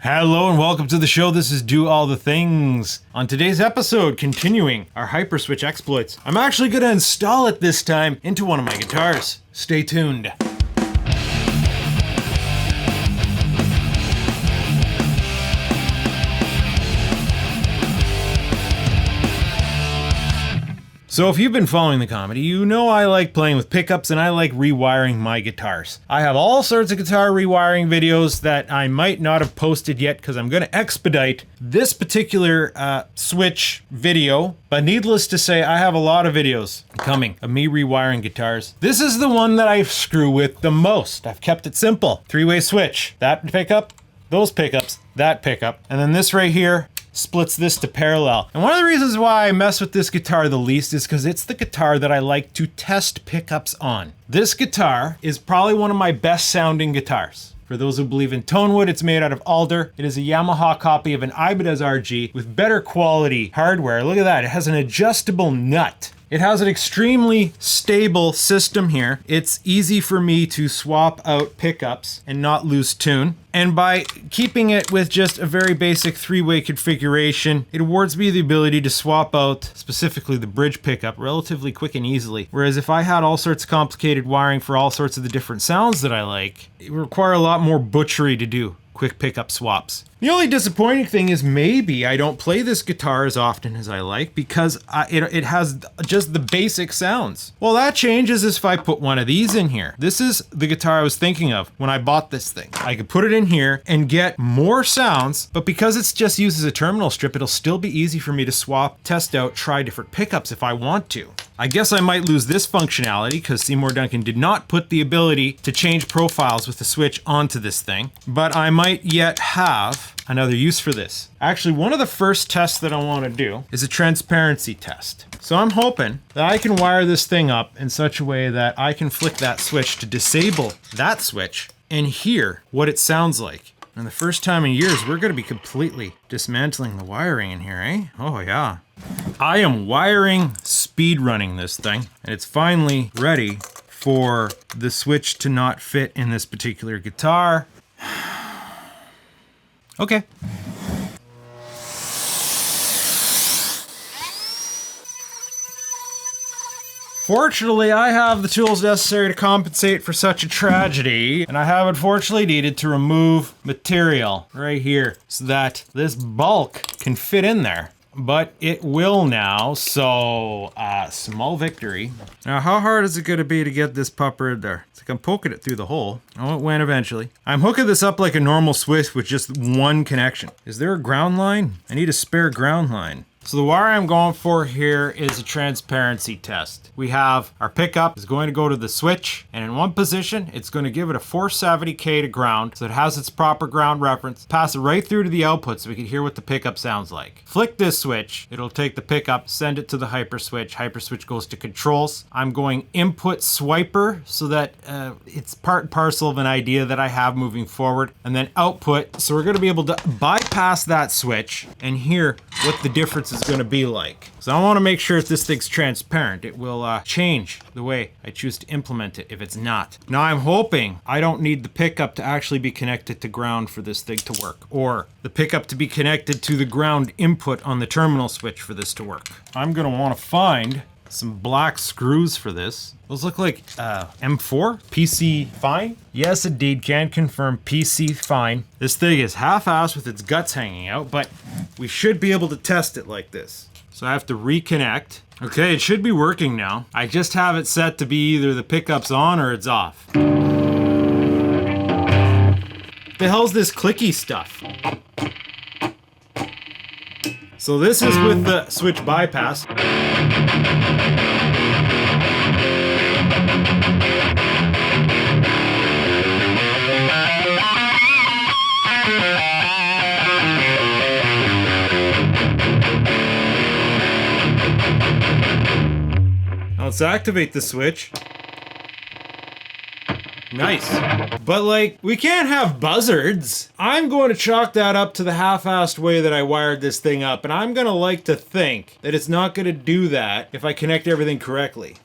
Hello and welcome to the show. This is Do All the Things. On today's episode, continuing our HyperSwitch exploits, I'm actually going to install it this time into one of my guitars. Stay tuned. So if you've been following the comedy, you know I like playing with pickups and I like rewiring my guitars. I have all sorts of guitar rewiring videos that I might not have posted yet because I'm going to expedite this particular switch video. But needless to say, I have a lot of videos coming of me rewiring guitars. This is the one that I screw with the most. I've kept it simple. Three-way switch. That pickup, those pickups, that pickup. And then this right here splits this to parallel. And one of the reasons why I mess with this guitar the least is because it's the guitar that I like to test pickups on. This guitar is probably one of my best sounding guitars. For those who believe in Tonewood, it's made out of alder. It is a Yamaha copy of an Ibanez RG with better quality hardware. Look at that, it has an adjustable nut. It has an extremely stable system here. It's easy for me to swap out pickups and not lose tune. And by keeping it with just a very basic three-way configuration, it awards me the ability to swap out specifically the bridge pickup relatively quick and easily. Whereas if I had all sorts of complicated wiring for all sorts of the different sounds that I like, it would require a lot more butchery to do quick pickup swaps. The only disappointing thing is maybe I don't play this guitar as often as I like because it has just the basic sounds. Well, that changes if I put one of these in here. This is the guitar I was thinking of when I bought this thing. I could put it in here and get more sounds, but because it's just used as a terminal strip, it'll still be easy for me to swap, test out, try different pickups if I want to. I guess I might lose this functionality because Seymour Duncan did not put the ability to change profiles with the switch onto this thing, but I might yet have another use for this. Actually, one of the first tests that I want to do is a transparency test. So I'm hoping that I can wire this thing up in such a way that I can flick that switch to disable that switch and hear what it sounds like. And the first time in years, we're going to be completely dismantling the wiring in here, eh? Oh yeah. I am wiring speed running this thing, and it's finally ready for the switch to not fit in this particular guitar. Okay. Fortunately, I have the tools necessary to compensate for such a tragedy, and I have unfortunately needed to remove material right here so that this bulk can fit in there. But it will now, so small victory. Now, how hard is it going to be to get this pupper in there? It's like I'm poking it through the hole. Oh, it went eventually. I'm hooking this up like a normal switch with just one connection. Is there a ground line? I need a spare ground line. So the wire I'm going for here is a transparency test. We have our pickup is going to go to the switch, and in one position, it's going to give it a 470K to ground, so it has its proper ground reference. Pass it right through to the output so we can hear what the pickup sounds like. Flick this switch, it'll take the pickup, send it to the HyperSwitch. HyperSwitch goes to controls. I'm going input swiper so that it's part and parcel of an idea that I have moving forward, and then output. So we're going to be able to bypass that switch and hear what the difference is going to be like. So I want to make sure that this thing's transparent. It will change the way I choose to implement it if it's not. Now I'm hoping I don't need the pickup to actually be connected to ground for this thing to work, or the pickup to be connected to the ground input on the terminal switch for this to work. I'm going to want to find some black screws for this. Those look like M4? PC fine? Yes, indeed, can confirm PC fine. This thing is half-assed with its guts hanging out, but we should be able to test it like this. So I have to reconnect. Okay, it should be working now. I just have it set to be either the pickup's on or it's off. The hell's this clicky stuff? So this is with the switch bypass. Now let's activate the switch. Nice. But like, we can't have buzzards. I'm going to chalk that up to the half-assed way that I wired this thing up, and I'm gonna like to think that it's not gonna do that if I connect everything correctly.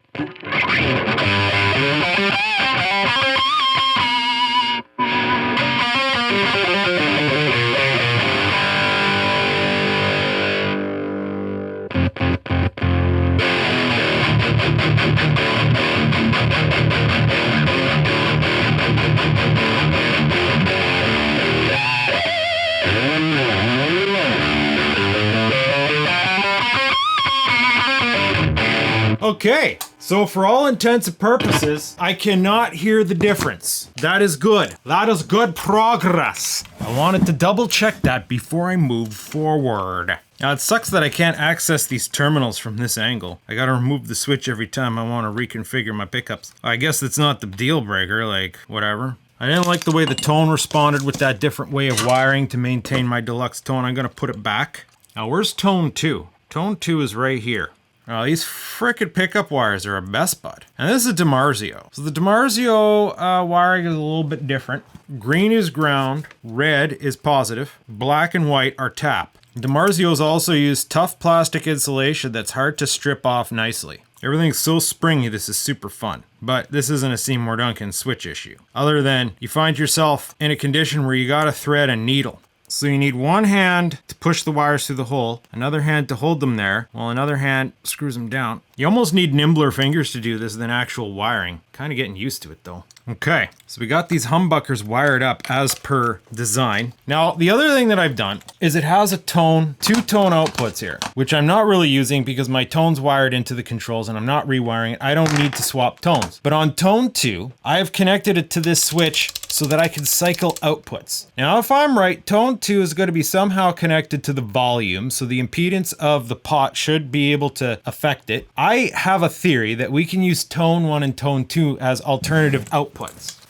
Okay, so for all intents and purposes, I cannot hear the difference. That is good. That is good progress. I wanted to double check that before I move forward. Now it sucks that I can't access these terminals from this angle. I gotta remove the switch every time I want to reconfigure my pickups. I guess that's not the deal breaker, like, whatever. I didn't like the way the tone responded with that different way of wiring to maintain my deluxe tone. I'm gonna put it back. Now where's tone 2? Tone 2 is right here. Oh, these frickin' pickup wires are a best bud. And this is a DiMarzio. So the DiMarzio wiring is a little bit different. Green is ground, red is positive, black and white are tap. DiMarzio's also use tough plastic insulation that's hard to strip off nicely. Everything's so springy, this is super fun. But this isn't a Seymour Duncan switch issue. Other than you find yourself in a condition where you gotta thread a needle. So you need one hand to push the wires through the hole, another hand to hold them there, while another hand screws them down. You almost need nimbler fingers to do this than actual wiring. Kind of getting used to it though. Okay, so we got these humbuckers wired up as per design. Now, the other thing that I've done is it has a tone, 2 tone outputs here, which I'm not really using because my tone's wired into the controls and I'm not rewiring it. I don't need to swap tones. But on tone 2, I have connected it to this switch so that I can cycle outputs. Now, if I'm right, tone 2 is going to be somehow connected to the volume, so the impedance of the pot should be able to affect it. I have a theory that we can use tone 1 and tone 2 as alternative outputs.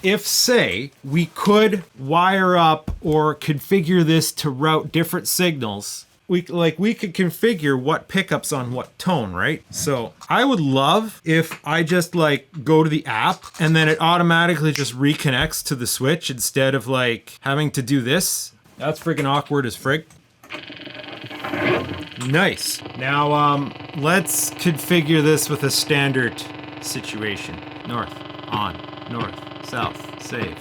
If, say, we could wire up or configure this to route different signals, we could configure what pickups on what tone, right? So I would love if I just like go to the app and then it automatically just reconnects to the switch instead of like having to do this. That's freaking awkward as frig. Nice. Now, let's configure this with a standard situation. North, on, north, south, save.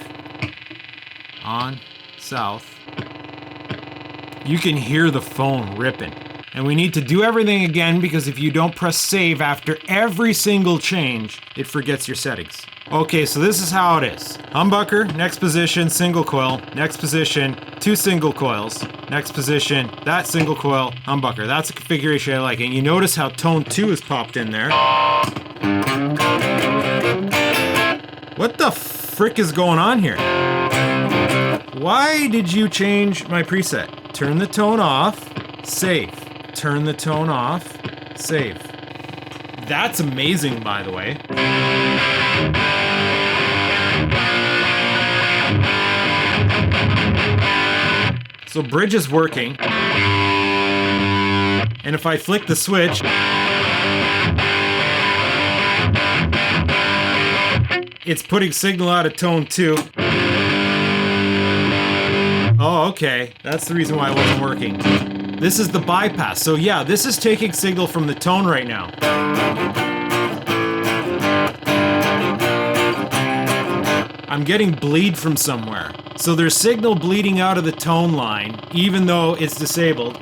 On, south. You can hear the phone ripping. And we need to do everything again because if you don't press save after every single change, it forgets your settings. Okay, so this is how it is. Humbucker, next position, single coil, next position, 2 single coils, next position, that single coil, humbucker. That's a configuration I like. And you notice how tone 2 is popped in there. What the frick is going on here? Why did you change my preset? Turn the tone off, save. Turn the tone off, save. That's amazing, by the way. So bridge is working. And if I flick the switch, it's putting signal out of tone 2. Oh, okay. That's the reason why it wasn't working. This is the bypass. So yeah, this is taking signal from the tone right now. I'm getting bleed from somewhere. So there's signal bleeding out of the tone line, even though it's disabled.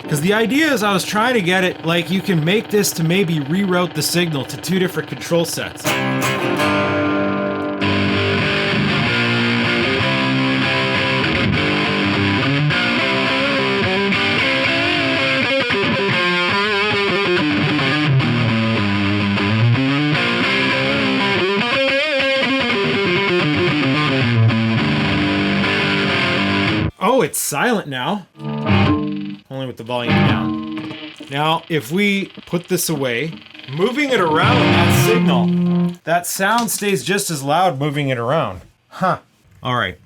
Because the idea is I was trying to get it, like you can make this to maybe reroute the signal to 2 different control sets. Oh, it's silent now. Only with the volume down. Now, if we put this away, moving it around, that signal, that sound stays just as loud moving it around. Huh. All right.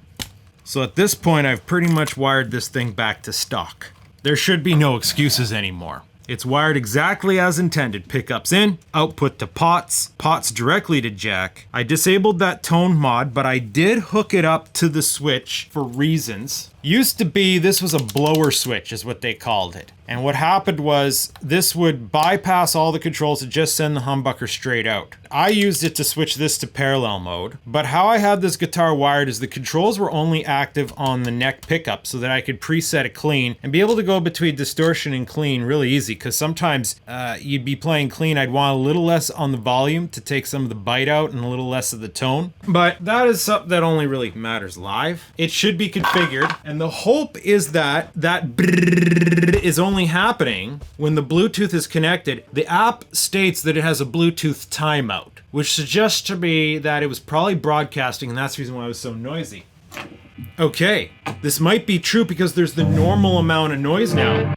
So at this point, I've pretty much wired this thing back to stock. There should be no excuses anymore. It's wired exactly as intended. Pickups in, output to pots, pots directly to jack. I disabled that tone mod, but I did hook it up to the switch for reasons. Used to be, this was a blower switch is what they called it. And what happened was this would bypass all the controls to just send the humbucker straight out. I used it to switch this to parallel mode, but how I had this guitar wired is the controls were only active on the neck pickup so that I could preset it clean and be able to go between distortion and clean really easy, because sometimes you'd be playing clean, I'd want a little less on the volume to take some of the bite out and a little less of the tone. But that is something that only really matters live. It should be configured, And the hope is that that brrrr is only happening when the Bluetooth is connected. The app states that it has a Bluetooth timeout, which suggests to me that it was probably broadcasting, and that's the reason why it was so noisy. Okay, this might be true because there's the normal amount of noise now.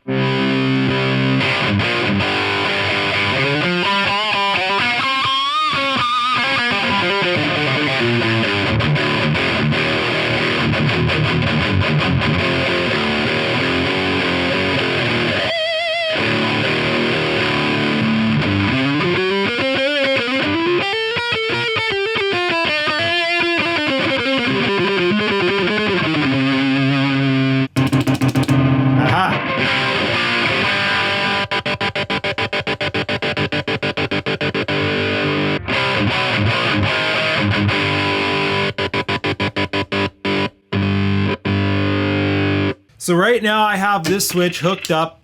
So right now I have this switch hooked up.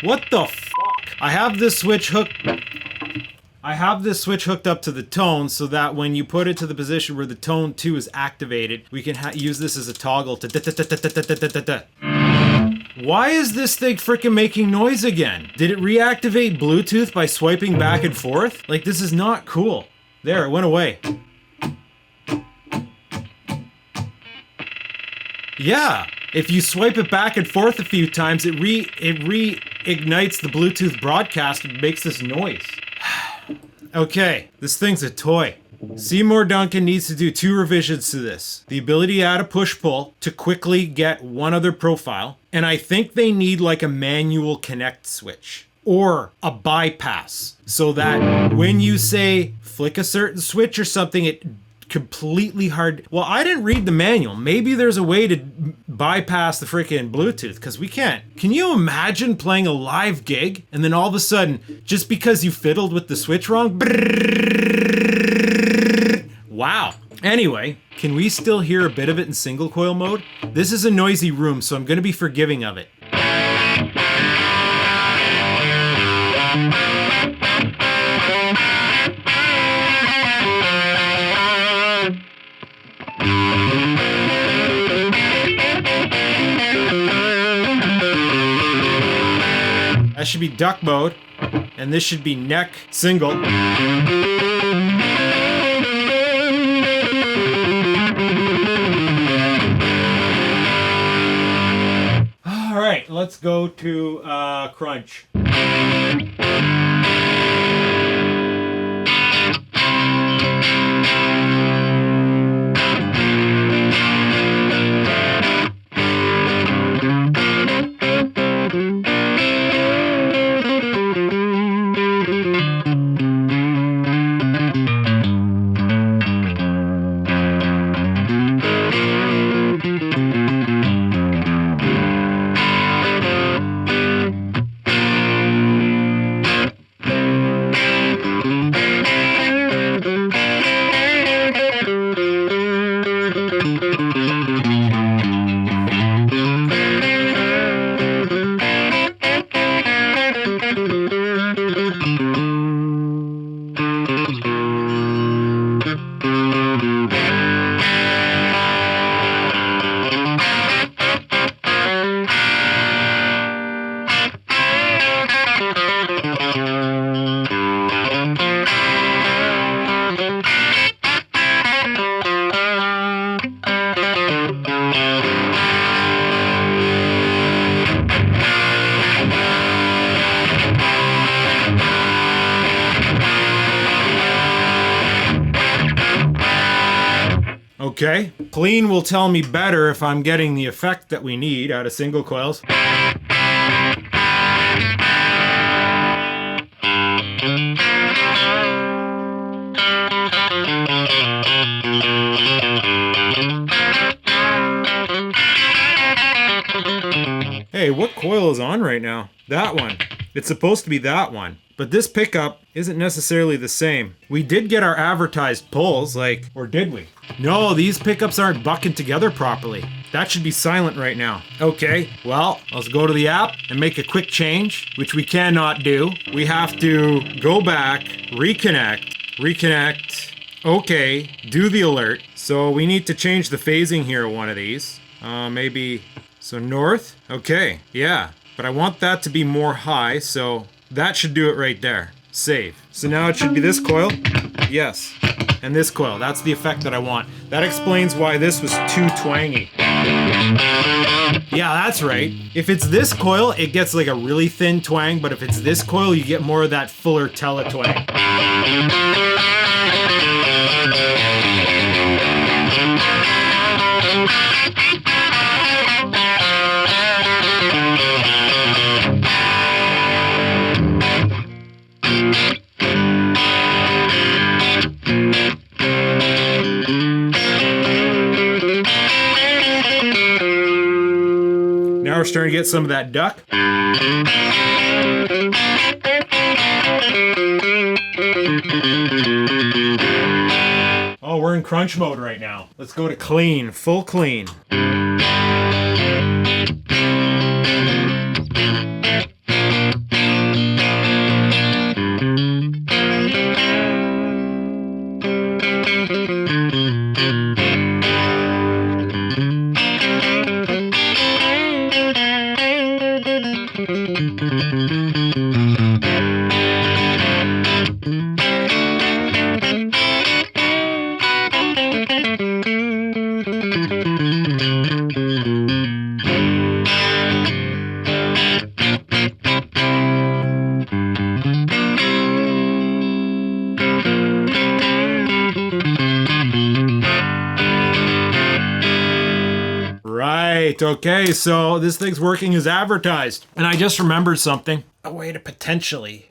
What the fuck? I have this switch hooked up to the tone so that when you put it to the position where the tone 2 is activated, we can use this as a toggle to da-da-da-da-da-da-da-da. Why is this thing freaking making noise again? Did it reactivate Bluetooth by swiping back and forth? Like, this is not cool. There, it went away. Yeah. If you swipe it back and forth a few times, it reignites the Bluetooth broadcast and makes this noise. Okay, this thing's a toy. Seymour Duncan needs to do 2 revisions to this. The ability to add a push-pull to quickly get one other profile, and I think they need like a manual connect switch or a bypass so that when you say flick a certain switch or something, it completely hard. Well, I didn't read the manual. Maybe there's a way to bypass the freaking Bluetooth because we can't. Can you imagine playing a live gig and then all of a sudden, just because you fiddled with the switch wrong? Wow. Anyway, can we still hear a bit of it in single coil mode? This is a noisy room, so I'm going to be forgiving of it. That should be duck mode, and this should be neck single. All right, let's go to crunch. Okay, clean will tell me better if I'm getting the effect that we need out of single coils. Hey, what coil is on right now? That one. It's supposed to be that one. But this pickup isn't necessarily the same. We did get our advertised pulls, like, or did we? No, these pickups aren't bucking together properly. That should be silent right now. Okay, well, let's go to the app and make a quick change, which we cannot do. We have to go back, reconnect, okay, do the alert. So we need to change the phasing here of one of these. Maybe, so north? Okay, yeah. But I want that to be more high, so that should do it right there. Save. So now it should be this coil. Yes. And this coil. That's the effect that I want. That explains why this was too twangy. Yeah, that's right. If it's this coil, it gets like a really thin twang, but if it's this coil, you get more of that fuller Tele twang. Now we're starting to get some of that duck. Oh, we're in crunch mode right now. Let's go to clean, full clean. Right, okay, so this thing's working as advertised. And I just remembered something. A way to potentially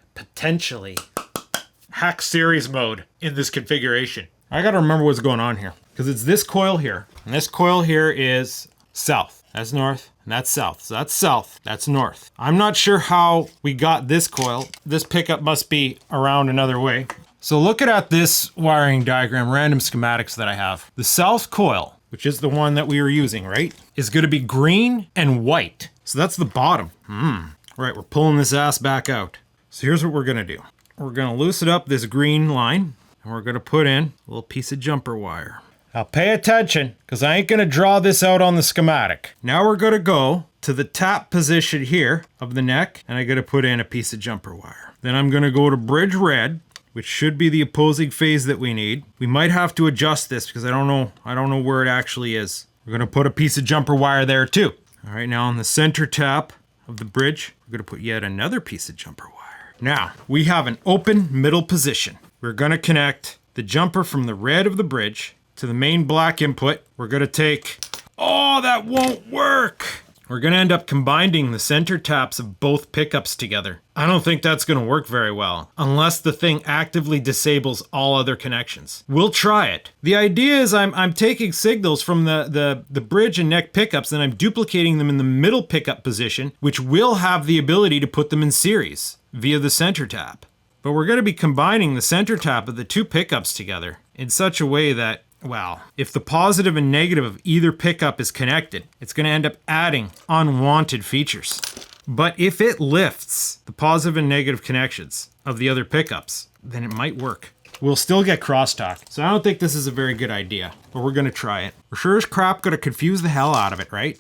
hack series mode in this configuration. I gotta remember what's going on here. Because it's this coil here. And this coil here is south. That's north, and that's south. So that's south, that's north. I'm not sure how we got this coil. This pickup must be around another way. So looking at this wiring diagram, random schematics that I have. The south coil, which is the one that we were using, right, is gonna be green and white. So that's the bottom. Right, we're pulling this ass back out. So here's what we're gonna do. We're gonna loosen up this green line, and we're gonna put in a little piece of jumper wire. Now pay attention, because I ain't gonna draw this out on the schematic. Now we're gonna go to the tap position here of the neck, and I'm gonna put in a piece of jumper wire. Then I'm gonna go to bridge red, which should be the opposing phase that we need. We might have to adjust this because I don't know where it actually is. We're gonna put a piece of jumper wire there too. All right, now on the center tap of the bridge, we're gonna put yet another piece of jumper wire. Now, we have an open middle position. We're gonna connect the jumper from the red of the bridge to the main black input. We're gonna take, oh, that won't work. We're gonna end up combining the center taps of both pickups together. I don't think that's gonna work very well, unless the thing actively disables all other connections. We'll try it. The idea is I'm taking signals from the bridge and neck pickups and I'm duplicating them in the middle pickup position, which will have the ability to put them in series via the center tap. But we're gonna be combining the center tap of the two pickups together in such a way that, well, if the positive and negative of either pickup is connected, it's going to end up adding unwanted features. But if it lifts the positive and negative connections of the other pickups, then it might work. We'll still get crosstalk, so I don't think this is a very good idea, but we're going to try it. We're sure as crap going to confuse the hell out of it, right?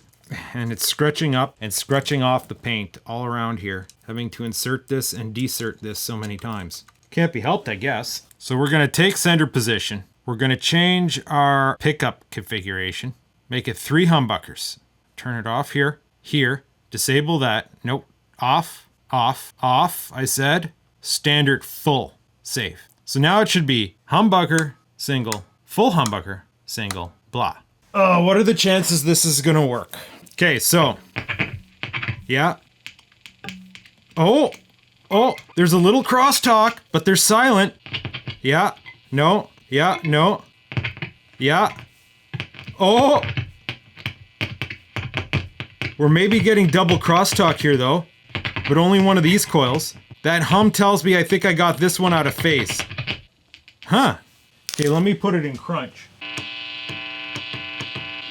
And it's scratching up and scratching off the paint all around here, having to insert this and desert this so many times. Can't be helped, I guess. So we're going to take center position. We're going to change our pickup configuration, make it 3 humbuckers. Turn it off here, here, disable that. Nope, off, off, off, I said. Standard full, safe. So now it should be humbucker, single, full humbucker, single, blah. Oh, what are the chances this is going to work? Okay, so, yeah. Oh, there's a little crosstalk, but they're silent. Yeah, no. Yeah, no. Yeah. Oh! We're maybe getting double crosstalk here though, but only one of these coils. That hum tells me I think I got this one out of phase. Huh. Okay, let me put it in crunch.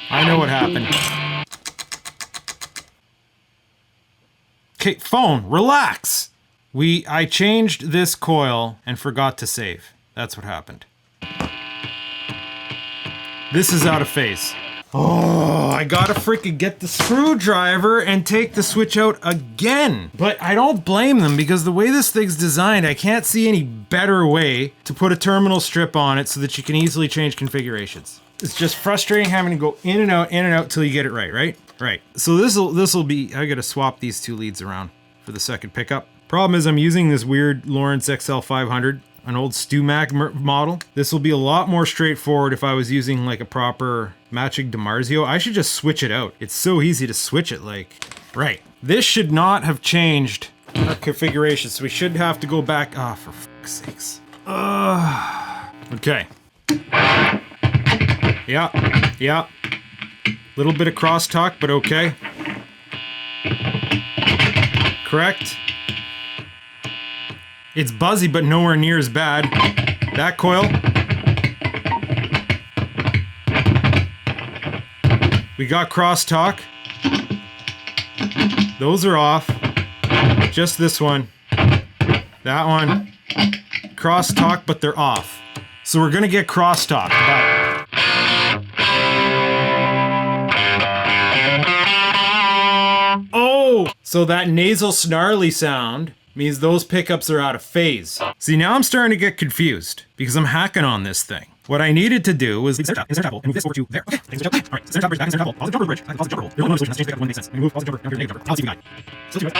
I know what happened. Okay, phone, relax! I changed this coil and forgot to save. That's what happened. This is out of phase. Oh, I gotta freaking get the screwdriver and take the switch out again. But I don't blame them because the way this thing's designed, I can't see any better way to put a terminal strip on it so that you can easily change configurations. It's just frustrating having to go in and out till you get it right, right? Right. So this'll be, I gotta swap these two leads around for the second pickup. Problem is I'm using this weird Lawrence XL500, an old StewMac model. This will be a lot more straightforward if I was using like a proper matching DiMarzio. I should just switch it out. It's so easy to switch it like, right. This should not have changed our configuration, so we shouldn't have to go back. Ah, for fuck's sakes. Okay. Yeah. Little bit of crosstalk, but okay. Correct. It's buzzy, but nowhere near as bad. That coil. We got crosstalk. Those are off. Just this one. That one. Crosstalk, but they're off. So we're gonna get crosstalk. Oh! So that nasal snarly sound means those pickups are out of phase. See, now I'm starting to get confused because I'm hacking on this thing. What I needed to do was center tap and move this over to there. Okay, things are all right. Center tap bridge back in center tap. Pause the jumper bridge. Pause the jumper roll. There's no solution. Let's change pickup when it makes sense. And move pause the jumper. Negative jumper. I'll see you guys. So let's do it.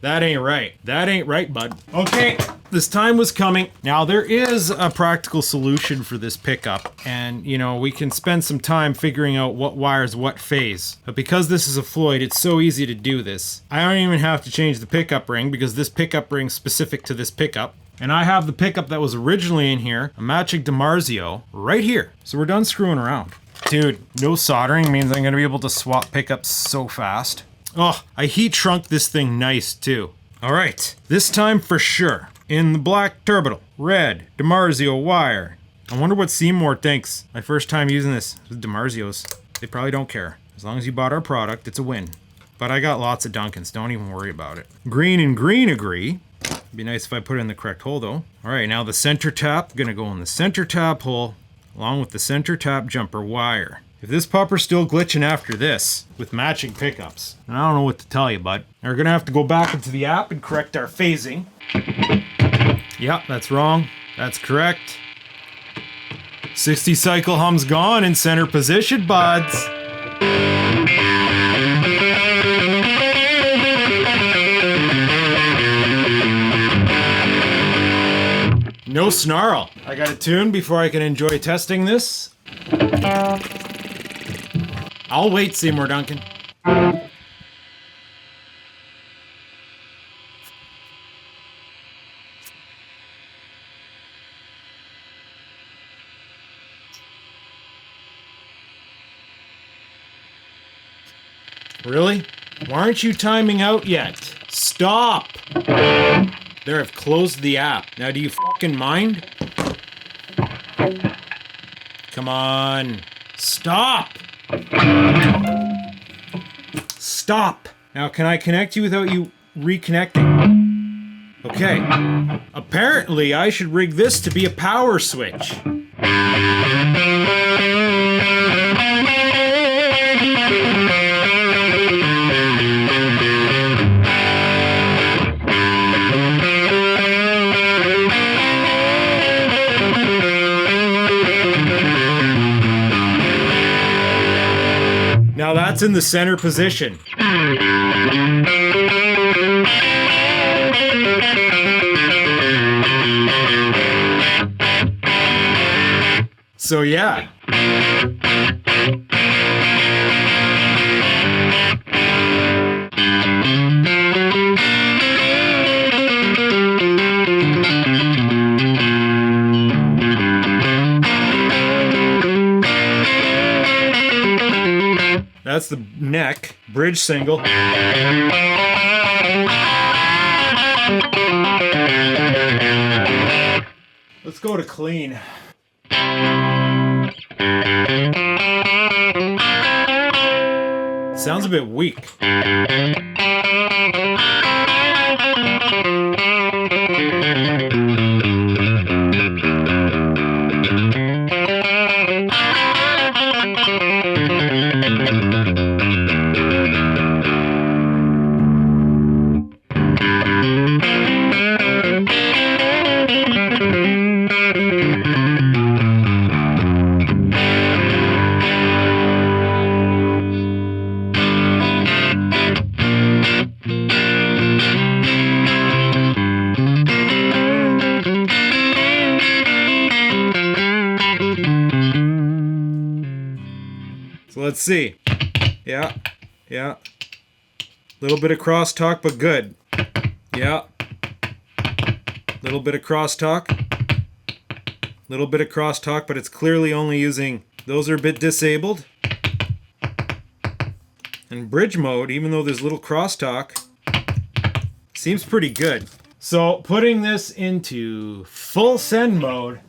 That ain't right. That ain't right, bud. Okay, this time was coming. Now there is a practical solution for this pickup, and you know, we can spend some time figuring out what wires what phase. But because this is a Floyd, it's so easy to do this. I don't even have to change the pickup ring because this pickup ring's specific to this pickup. And I have the pickup that was originally in here, a matching DiMarzio, right here. So we're done screwing around. Dude, no soldering means I'm gonna be able to swap pickups so fast. Oh, I heat shrunk this thing nice too. All right, this time for sure. In the black terminal, red DiMarzio wire. I wonder what Seymour thinks. My first time using this with DiMarzios. They probably don't care. As long as you bought our product, it's a win. But I got lots of Duncans, don't even worry about it. Green and green agree. It'd be nice if I put it in the correct hole though. All right, now the center tap, gonna go in the center tap hole along with the center tap jumper wire. If this pupper's still glitching after this, with matching pickups, I don't know what to tell you, bud. We're gonna have to go back into the app and correct our phasing. Yep, that's wrong. That's correct. 60 cycle hum's gone in center position, buds. No snarl. I got a tune before I can enjoy testing this. I'll wait, Seymour Duncan. Really? Why aren't you timing out yet? Stop! There, I've closed the app. Now do you fucking mind? Come on. Stop! Stop! Now can I connect you without you reconnecting? Okay. Apparently I should rig this to be a power switch. Now that's in the center position. So yeah. That's the neck, bridge single. Let's go to clean. Sounds a bit weak. let's see. Yeah, yeah. Little bit of crosstalk, but good. Yeah. Little bit of crosstalk. Little bit of crosstalk, but it's clearly only using, those are a bit disabled. And bridge mode, even though there's little crosstalk, seems pretty good. So putting this into full send mode.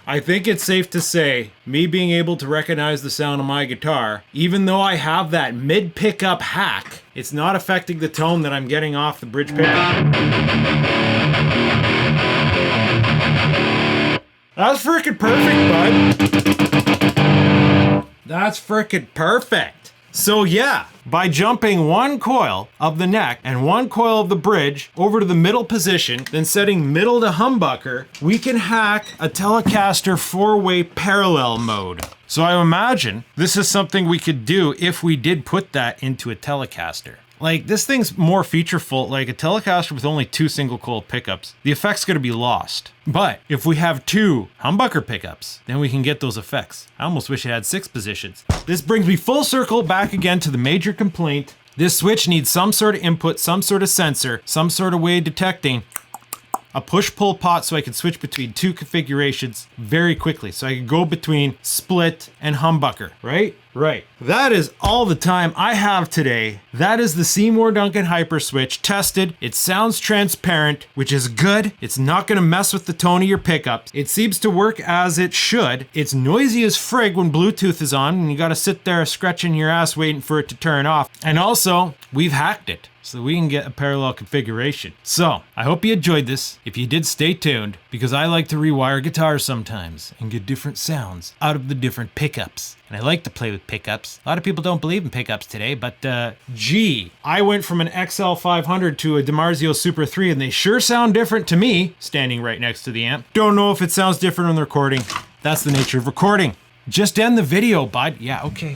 I think it's safe to say, me being able to recognize the sound of my guitar, even though I have that mid pickup hack, it's not affecting the tone that I'm getting off the bridge pickup. That's frickin' perfect, bud. That's frickin' perfect. So yeah, by jumping one coil of the neck and one coil of the bridge over to the middle position, then setting middle to humbucker, we can hack a Telecaster 4-way parallel mode. So I imagine this is something we could do if we did put that into a Telecaster. Like, this thing's more featureful. Like a Telecaster with only 2 single coil pickups, the effect's gonna be lost. But if we have 2 humbucker pickups, then we can get those effects. I almost wish it had 6 positions. This brings me full circle back again to the major complaint. This switch needs some sort of input, some sort of sensor, some sort of way of detecting a push-pull pot so I can switch between 2 configurations very quickly. So I can go between split and humbucker, right? Right. That is all the time I have today. That is the Seymour Duncan HyperSwitch tested. It sounds transparent, which is good. It's not gonna mess with the tone of your pickups. It seems to work as it should. It's noisy as frig when Bluetooth is on and you gotta sit there scratching your ass waiting for it to turn off. And also, we've hacked it so we can get a parallel configuration. So, I hope you enjoyed this. If you did, stay tuned, because I like to rewire guitars sometimes and get different sounds out of the different pickups. And I like to play with pickups. A lot of people don't believe in pickups today, but gee, I went from an XL500 to a DiMarzio Super 3 and they sure sound different to me, standing right next to the amp. Don't know if it sounds different on the recording. That's the nature of recording. Just end the video, bud. Yeah, okay.